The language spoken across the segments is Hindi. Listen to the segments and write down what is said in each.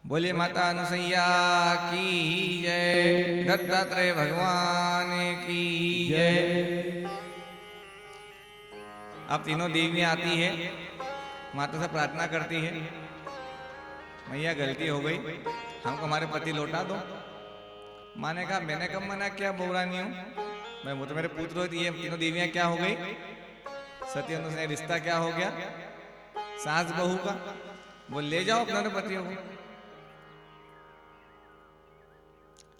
बोलिए माता अनुसैया की जय, दत्तात्रेय भगवान की जय। अब तीनों देवियां आती है, माता से प्रार्थना करती है, मैया गलती हो गई, हमको हमारे पति लौटा दो। माँ ने कहा मैंने कब मना किया, बोला नहीं हूँ मैं, वो तो मेरे पुत्र होती है। तीनों देवियां क्या हो गई, सती अनुसैया रिश्ता क्या हो गया, सास बहू का। वो ले जाओ अपने पतियों को,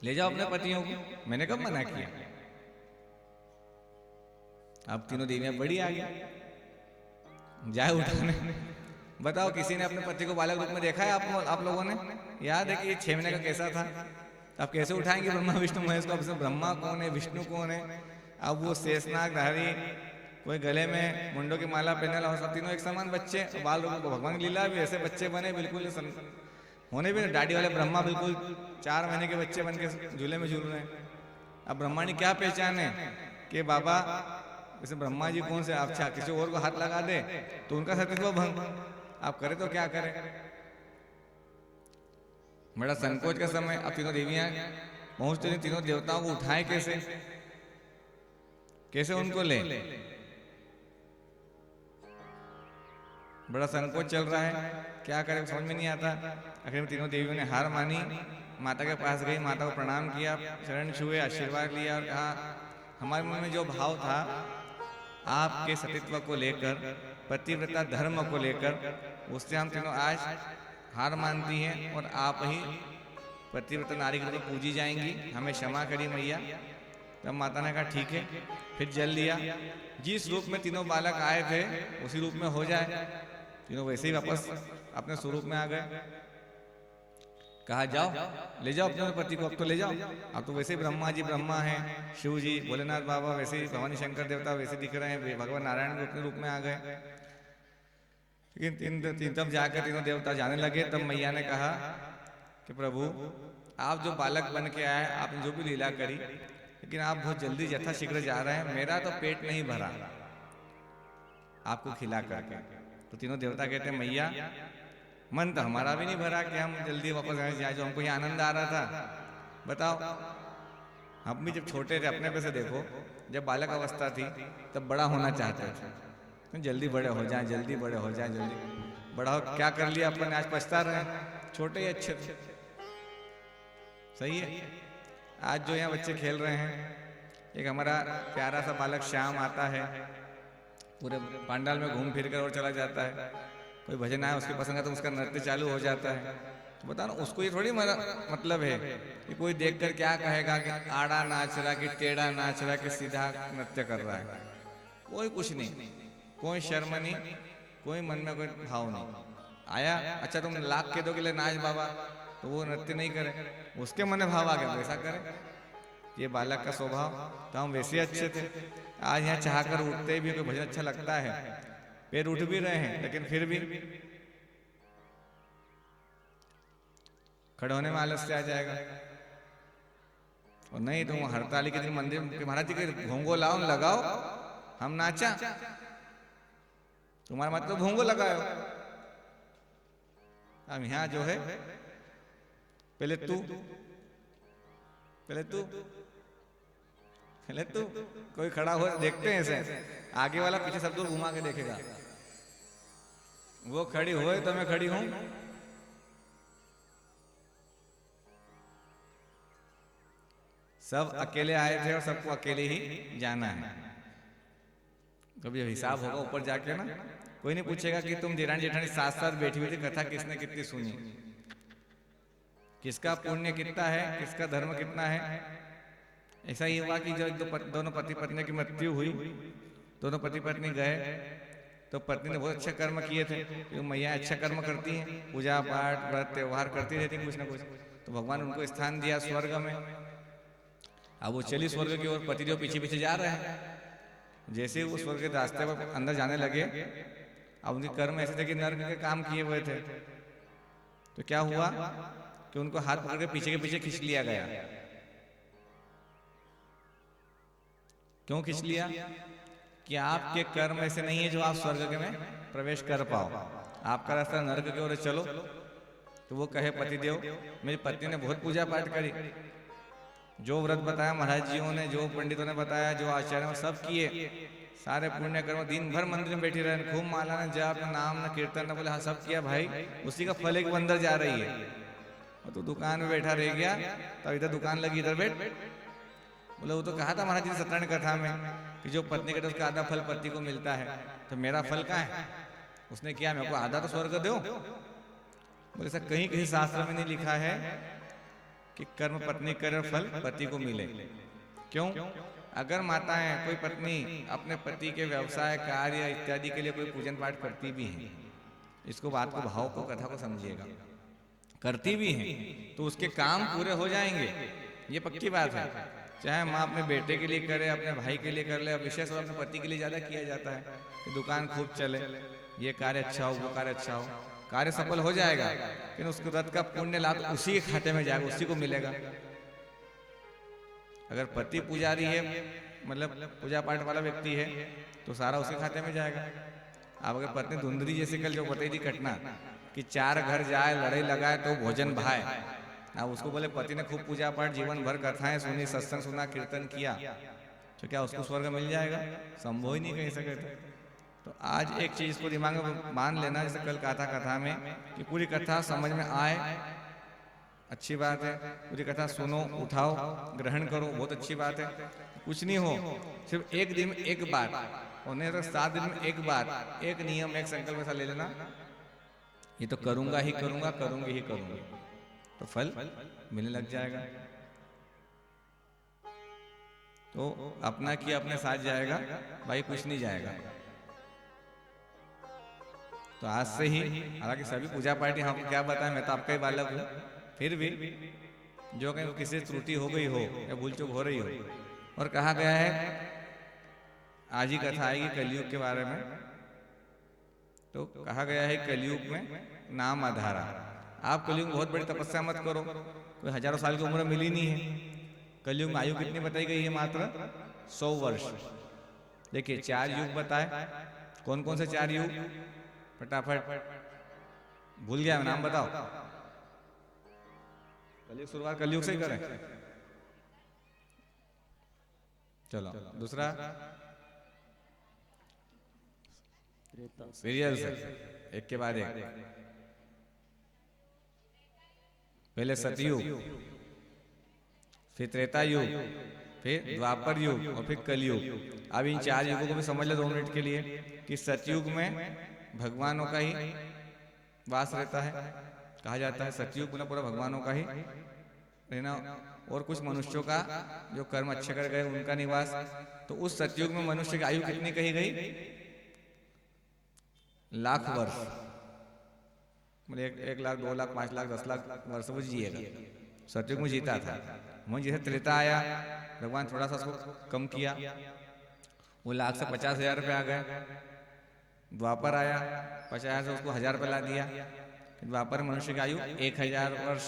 ले जाओ अपने पतियों को, मैंने कब मना किया। अब तीनों देवियां बड़ी आ गई, जाए उठाने। बताओ किसी ने अपने पति को बालक रूप में देखा है आप लोगों ने? याद है कि 6 महीने का कैसा था? अब कैसे उठाएंगे ब्रह्मा विष्णु महेश को? अब ब्रह्मा कौन है, विष्णु कौन है? अब वो शेषनाग धारी, कोई गले में मुंडों की माला पहने वाला, सब तीनों एक समान बच्चे, बाल रूप को भगवान की लीला भी ऐसे बच्चे बने, बिल्कुल होने भी दाढ़ी वाले ब्रह्मा बिल्कुल 4 महीने के बच्चे बन के झूले में झूल रहे हैं। अब ब्रह्मा ने क्या पहचाने कि बाबा जैसे ब्रह्मा जी कौन से, अच्छा किसी और को हाथ लगा दे तो उनका सतीत्व भंग, आप करें तो क्या करें। बड़ा संकोच का समय। अब तीनों देवियां पहुंचते नहीं, तीनों देवताओं को उठाए कैसे, कैसे उनको ले, बड़ा संकोच चल रहा है, क्या करें समझ में नहीं आता। आखिर में तीनों देवियों ने हार मानी, माता के पास गई, माता को प्रणाम किया, चरण छुए, आशीर्वाद लिया और कहा हमारे मन में जो भाव था आपके सतीत्व को लेकर, पतिव्रता धर्म को लेकर, उससे हम तीनों आज हार मानती हैं और आप ही पतिव्रता नारी के रूप में पूजी जाएंगी, हमें क्षमा करिए मैया। तब माता ने कहा ठीक है। फिर जल लिया, जिस रूप में तीनों बालक आए थे उसी रूप में हो जाए। तीनों वैसे ही वापस अपने स्वरूप में आ गए। कहा जाओ ले जाओ अपने पति को, अब तो ले जाओ, अब तो वैसे ही ब्रह्मा जी ब्रह्मा हैं, शिव जी भोलेनाथ बाबा वैसे ही, भवानी शंकर देवता वैसे दिख रहे हैं, भगवान नारायण भी अपने रूप में आ गए। लेकिन तब जाकर तीनों देवता जाने लगे। तब मैया ने कहा कि प्रभु आप जो बालक बन के आए, आपने जो भी लीला करी, लेकिन आप बहुत जल्दी यथाशीघ्र जा रहे हैं, मेरा तो पेट नहीं भरा आपको खिला करके। तो तीनों देवता कहते हैं मैया मन तो हमारा भी नहीं भरा कि हम जल्दी वापस जाए, जो हमको यहाँ आनंद आ रहा था। बताओ हम भी जब छोटे थे, अपने पे से देखो, जब बालक अवस्था थी तब बड़ा होना चाहते थे, जल्दी बड़े हो जाए, जल्दी बड़े हो जाए, जल्दी बड़ा हो। क्या कर लिया अपन, आज पछता रहे, छोटे ही अच्छे थे। सही है। आज जो यहाँ बच्चे खेल रहे हैं, एक हमारा प्यारा सा बालक श्याम आता है, पूरे पांडाल में घूम फिर कर और चला जाता है, कोई भजन आया उसके पसंद का तो उसका नृत्य चालू हो जाता है। तो बता ना, उसको ये थोड़ी मतलब है कि कोई देखकर क्या कहेगा कि आड़ा नाच रहा, कि टेढ़ा नाच रहा, कि सीधा नृत्य कर रहा है। कोई कुछ नहीं, कोई शर्म नहीं, कोई मन में कोई भाव नहीं आया। अच्छा तुम लाख के 2 के लिए नाच बाबा, तो वो नृत्य नहीं करे, उसके मन में भाव आ गया वैसा करे। ये बालक का स्वभाव। तो हम वैसे अच्छे थे, आज यहाँ चाह कर उठते भी कोई भजन अच्छा लगता है, पैर उठ भी रहे हैं, लेकिन फिर भी खड़े होने में आलस्य आ जाएगा। और नहीं तुम हड़ताली के दिन मंदिर के महाराज जी के भोंगो लाओ लगाओ, हम नाचा, तुम्हारा मतलब भोंगो लगाओ। अब यहाँ जो है पहले तू कोई खड़ा हो, देखते हैं ऐसे, आगे वाला पीछे सब दूर घुमा के देखेगा, वो खड़ी होए तो मैं खड़ी हूं। सब अकेले आए थे और सबको अकेले ही जाना है। कभी हिसाब होगा ऊपर जाके ना, कोई नहीं पूछेगा कि तुम देरानी जेठानी साथ साथ बैठी हुई थी, कथा किसने कितनी सुनी, किसका पुण्य कितना है, किसका धर्म कितना है। ऐसा ही हुआ कि जब दोनों पति पत्नी की मृत्यु हुई, दोनों पति पत्नी गए, तो पत्नी ने बहुत अच्छे कर्म किए थे, क्योंकि मैया अच्छा कर्म करती हैं, पूजा पाठ व्रत त्योहार करती रहती कुछ ना कुछ, तो भगवान उनको स्थान दिया स्वर्ग में। अब वो चली स्वर्ग की ओर, पतिदेव पीछे पीछे जा रहे हैं। जैसे वो स्वर्ग के रास्ते पर अंदर जाने लगे, अब उनके कर्म ऐसे थे कि नर्क के काम किए हुए थे। तो क्या हुआ कि उनको हाथ पकड़ के पीछे खींच लिया गया। क्यों खींच लिया? कि आपके कर्म ऐसे नहीं है जो आप स्वर्ग में प्रवेश कर पाओ, आपका रास्ता नर्क की ओर चलो। तो वो कहे पतिदेव मेरी पत्नी ने बहुत पूजा पाठ करी, जो व्रत बताया महाराज जियों ने, जो पंडितों ने बताया, जो आचार्यों ने सब किए, सारे पुण्य कर्म, दिन भर मंदिर में बैठी रहे, खूब माला न जाप न नाम न कीर्तन न बोले, हाँ सब किया भाई, उसी का फल एक अंदर जा रही है। और तो दुकान में बैठा रह गया, तो इधर दुकान लगी इधर बैठ। बोले वो तो कहा था महाराज जी ने सत्यनारायण कथा में कि जो पत्नी करता उसका आधा फल पति को मिलता है, तो मेरा फल कहाँ है? उसने किया, मेरे को आधा तो स्वर्ग दो। बोले सर कहीं किसी शास्त्र में नहीं लिखा है कि कर्म पत्नी करे फल पति को मिले। क्यों? अगर माताएं कोई पत्नी अपने पति के व्यवसाय कार्य इत्यादि के लिए कोई पूजन पाठ करती भी हैं, इसको बात को भाव को कथा को समझिएगा, करती भी हैं तो उसके काम पूरे हो जाएंगे, ये पक्की बात है। चाहे माँ अपने बेटे के लिए करे, अपने भाई के लिए कर ले, विशेष और अपने पति के लिए ज्यादा किया जाता है कि दुकान खूब चले, ये कार्य अच्छा हो, वो कार्य अच्छा हो, कार्य सफल हो जाएगा, लेकिन उसके व्रत का पुण्य लाभ उसी के खाते में जाएगा, उसी को मिलेगा। अगर पति पुजारी है, मतलब पूजा पाठ वाला व्यक्ति है, तो सारा उसके खाते में जाएगा। अब अगर पत्नी धुंधली जैसे कल जो बताई थी घटना कि 4 घर जाए, लड़ाई लगाए तो भोजन भाए, अब उसको बोले पति ने खूब पूजा पाठ जीवन भर कथाएं सुनी, सत्संग सुना, कीर्तन किया, तो क्या उसको स्वर्ग मिल जाएगा? संभव ही नहीं कह सकते। तो आज एक चीज को दिमाग में मान लेना, जैसे कल कथा में कि पूरी कथा समझ में आए, अच्छी बात है, पूरी कथा सुनो, उठाओ, ग्रहण करो, बहुत अच्छी बात है। कुछ नहीं हो, सिर्फ एक दिन में एक बार, और नहीं तो 7 दिन में एक बार, एक नियम, एक संकल्प ऐसा ले लेना, ये तो करूंगा ही करूंगा, करूंगी ही करूंगी, तो फल मिलने लग जाएगा। तो अपना किया अपने साथ जाएगा भाई, कुछ नहीं जाएगा। तो आज से ही, हालांकि सभी पूजा पाठ हमको क्या बताएं, मैं तो आपका ही बालक हूँ, फिर भी जो कहीं किसी त्रुटि हो गई हो या भूल चूक हो रही हो, और कहा गया है आज ही कथा आएगी कलयुग के बारे में, तो कहा गया है कलयुग में नाम आधारा। आप कलयुग में बहुत बड़ी तपस्या मत करो, कोई हजारों साल की उम्र मिली नहीं है। कलयुग में आयु कितनी बताई गई है? मात्र 100 वर्ष। देखिए 4 युग बताए, कौन कौन से 4 युग? फटाफट भूल गया, नाम बताओ। कलयुग शुरुआत कलयुग से ही करें, चलो। दूसरा सीरियल से, एक के बाद एक। पहले सतयुग, फिर त्रेता युग, फिर द्वापर युग और फिर कलयुग। अब इन 4 युगों को भी समझ लो 2 मिनट के लिए कि सतयुग में भगवानों का ही वास रहता है, कहा जाता है सतयुग पुनः पूरा भगवानों का ही रहना, और कुछ मनुष्यों का जो कर्म अच्छे कर गए उनका निवास। तो उस सतयुग में मनुष्य की आयु कितनी कही गई? लाख वर्ष, मतलब 1 लाख 2 लाख 5 लाख 10 लाख वर्ष वो जिएगा। सतयुग में जीता था। वहीं जैसे त्रेता आया, भगवान थोड़ा सा उसको कम किया, वो लाख से 50,000 पे आ गए। द्वापर आया, 50 से उसको 1000 पे ला दिया। द्वापर मनुष्य की आयु 1000 वर्ष।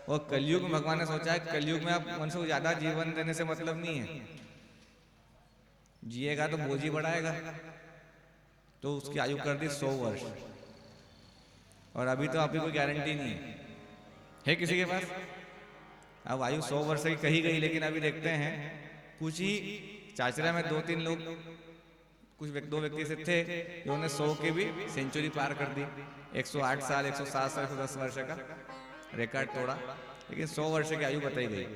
और कलयुग में भगवान ने सोचा है कलयुग में अब मनुष्य को ज्यादा जीवन देने से मतलब नहीं है, जिएगा तो बोझ ही बढ़ाएगा, तो उसकी आयु कर दी 100 वर्ष। और अभी तो अभी कोई गारंटी नहीं है किसी के पास। अब आयु 100 वर्ष की कही गई, लेकिन अभी देखते हैं कुछ ही चाचरा में 2-3 लोग, कुछ 2 व्यक्ति से थे जिन्होंने 100 की भी सेंचुरी पार कर दी। 108 साल, 107 साल, 110 वर्ष का रिकॉर्ड तोड़ा, लेकिन 100 वर्ष की आयु बताई गई,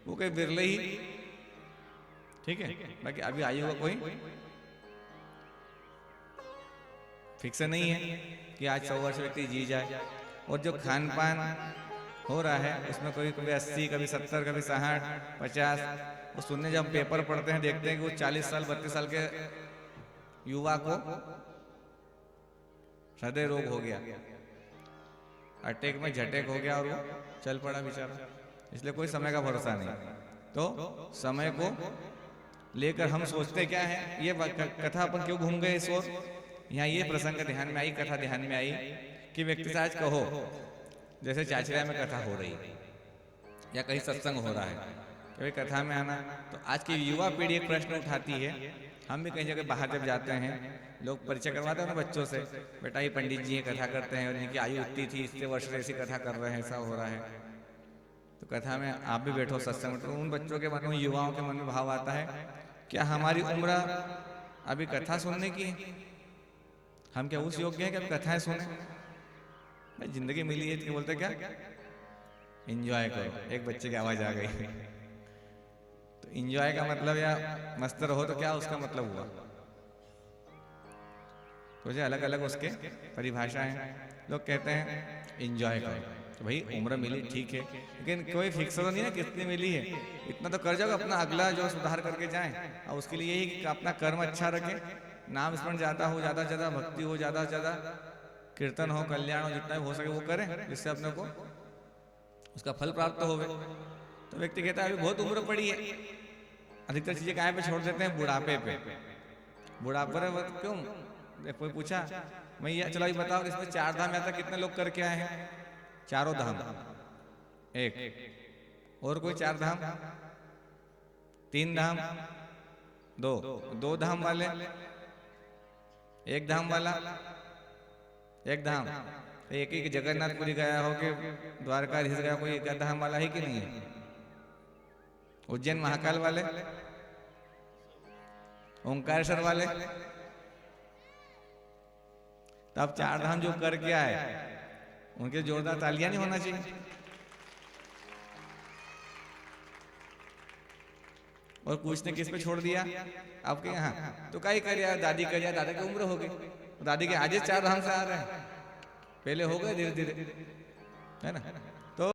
वो कहीं बिरले ही, ठीक है। बाकी अभी आयु का कोई फिक्स नहीं है कि आज 100 वर्ष व्यक्ति जी जाए। और जो खान पान हो रहा है उसमें कभी 80, कभी 70, कभी 60, 50, वो सुनने जब पेपर पढ़ते हैं देखते हैं कि वो 40 साल 32 साल के युवा को हृदय रोग हो गया, अटैक में झटैक हो गया और वो चल पड़ा बेचारा। इसलिए कोई समय का भरोसा नहीं। तो समय को लेकर हम सोचते क्या है, ये कथा अपन क्यों घूम गए इस ओर? यहाँ ये प्रसंग ध्यान में आई, कथा ध्यान में आई कि व्यक्ति से आज कहो जैसे चाचरा में कथा हो रही या कहीं सत्संग हो रहा है, कभी कथा में आना, तो आज की युवा पीढ़ी एक प्रश्न उठाती है हम भी कहीं जगह बाहर जब जाते हैं, लोग परिचय करवाते हैं ना बच्चों से, बेटा ये पंडित जी ये कथा करते हैं और इनकी आयु इतनी थी, इतने वर्ष से ऐसी कथा कर रहे हैं, ऐसा हो रहा है। तो कथा में आप भी बैठो सत्संग में, तो उन बच्चों के मन में, युवाओं के मन में भाव आता है, क्या हमारी उम्र अभी कथा सुनने की है? हम क्या उस योग्य हैं कि अभी कथाएं सुने? भाई जिंदगी मिली है, तो बोलते क्या एंजॉय करो। एक बच्चे की आवाज आ गई। तो एंजॉय का मतलब या मस्त रहो, तो क्या उसका मतलब हुआ? तो जो अलग अलग उसके परिभाषाएं हैं। लोग कहते हैं एंजॉय करो, तो भाई उम्र मिली ठीक है, लेकिन कोई फिक्स तो नहीं है कितनी मिली है। इतना तो कर जाओ अपना अगला जो सुधार करके जाए, और उसके लिए यही कि अपना कर्म अच्छा रखें, नाम स्मरण ज़्यादा हो, ज़्यादा से ज़्यादा भक्ति हो, ज़्यादा से ज़्यादा कीर्तन हो, कल्याण हो, जितना भी हो सके वो करें, जिससे अपने को उसका फल प्राप्त हो। तो व्यक्ति कहता है अभी बहुत उम्र पड़ी है। अधिकतर चीज़ें काहे पे छोड़ देते हैं? बुढ़ापे पे। बुढ़ापे पर क्यों? कोई पूछा, भैया चलो ये बताओ, इसमें 4 धाम यात्रा कितने लोग करके आए हैं? चारों धाम। एक और कोई 4 धाम? 3 धाम? 2 धाम वाले? 1 धाम वाला? 1 धाम। एक ही जगन्नाथपुरी गया हो कि द्वारकाधीश गया, कोई 1 धाम वाला है कि नहीं है? उज्जैन महाकाल वाले, ओंकारेश्वर वाले, तब 4 धाम जो कर क्या है, उनके जोरदार तालियां नहीं होना चाहिए? और पूछने किस पे छोड़ दिया आपके यहाँ? तो क्या कर यार, दादी कर, दादा की उम्र हो गई, दादी के आज 4 धाम से आ रहे हैं, पहले हो गए धीरे धीरे, है ना।